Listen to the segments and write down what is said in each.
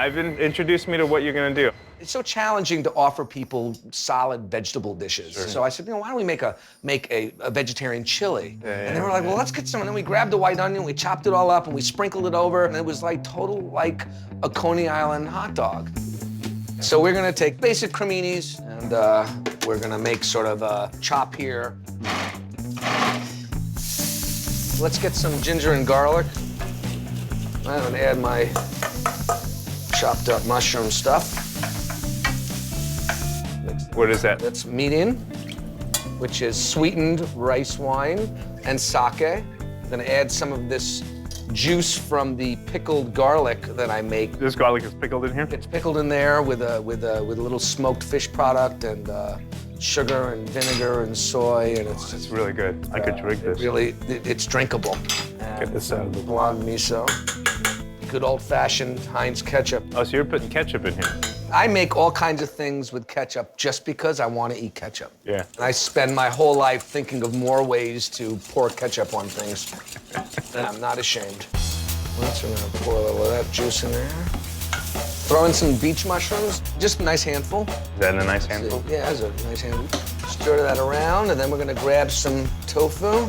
Ivan introduced me to what you're gonna do. It's so challenging to offer people solid vegetable dishes. Sure. So I said, why don't we make a vegetarian chili? And they were like, well, let's get some. And then we grabbed the white onion, we chopped it all up, and we sprinkled it over, and it was like total like a Coney Island hot dog. So we're gonna take basic creminis, and we're gonna make sort of a chop here. Let's get some ginger and garlic. I'm gonna add my chopped up mushroom stuff. What is that? That's mirin, which is sweetened rice wine, and sake. I'm gonna add some of this juice from the pickled garlic that I make. This garlic is pickled in here? It's pickled in there with a little smoked fish product and sugar and vinegar and soy, and it's really good. I could drink this. It's drinkable. Get this out of the blonde miso. Good old-fashioned Heinz ketchup. Oh, so you're putting ketchup in here? I make all kinds of things with ketchup just because I want to eat ketchup. Yeah. And I spend my whole life thinking of more ways to pour ketchup on things. And I'm not ashamed. So we're gonna pour a little of that juice in there. Throw in some beach mushrooms, just a nice handful. Is that a nice handful? Yeah, that's a nice handful. Stir that around, and then we're gonna grab some tofu.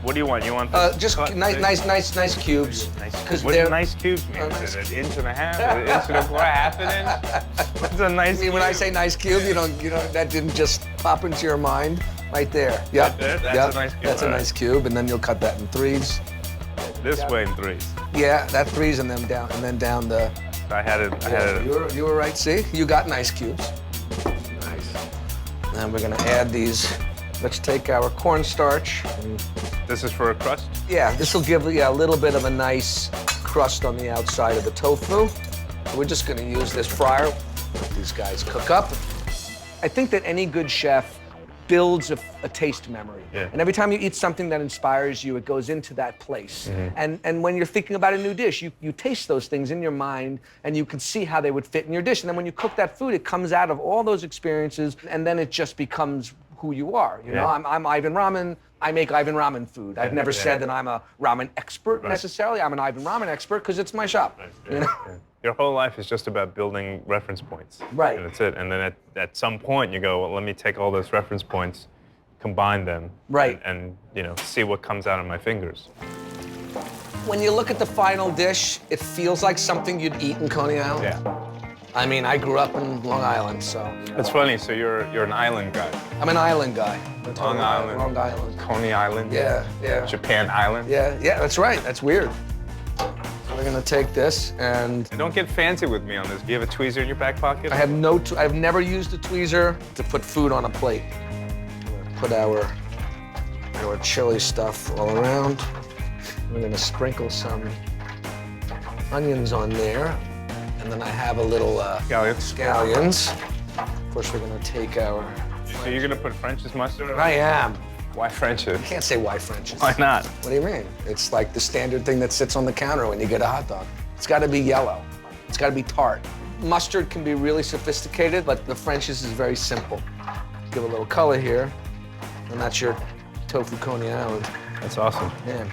What do you want? You want just nice cubes. What do nice cubes mean? Is it an inch and a half? An inch and a quarter? Half an inch? What's a nice cube? When I say nice cube, you don't that didn't just pop into your mind right there. Yeah. Right there? That's a nice cube. That's a nice cube, and then you'll cut that in threes. This way in threes. Yeah, that threes, and then down the. I had it. You were right. See, you got nice cubes. Nice. And we're gonna add these. Let's take our cornstarch. This is for a crust? Yeah, this will give a little bit of a nice crust on the outside of the tofu. We're just gonna use this fryer. Let these guys cook up. I think that any good chef builds a taste memory. Yeah. And every time you eat something that inspires you, it goes into that place. Mm-hmm. And when you're thinking about a new dish, you taste those things in your mind, and you can see how they would fit in your dish. And then when you cook that food, it comes out of all those experiences, and then it just becomes who you are. You know, I'm Ivan Ramen. I make Ivan Ramen food. I've never said that I'm a ramen expert necessarily. I'm an Ivan Ramen expert because it's my shop. Right. You know? Yeah. Your whole life is just about building reference points. Right. And that's it. And then at some point you go, well, let me take all those reference points, combine them, right, and see what comes out of my fingers. When you look at the final dish, it feels like something you'd eat in Coney Island. Yeah. I mean, I grew up in Long Island, so. It's funny. So you're an island guy. I'm an island guy. Long Island. Long Island. Coney Island. Yeah. Japan Island. Yeah, that's right. That's weird. So we're gonna take this and don't get fancy with me on this. Do you have a tweezer in your back pocket? I have I've never used a tweezer to put food on a plate. Put our chili stuff all around. We're gonna sprinkle some onions on there. And then I have a little scallions. Of course, we're gonna take our. So you're gonna put French's mustard on? I am. Why French's? You can't say why French's. Why not? What do you mean? It's like the standard thing that sits on the counter when you get a hot dog. It's gotta be yellow. It's gotta be tart. Mustard can be really sophisticated, but the French's is very simple. Give a little color here, and that's your tofu Coney Island. That's awesome. Yeah.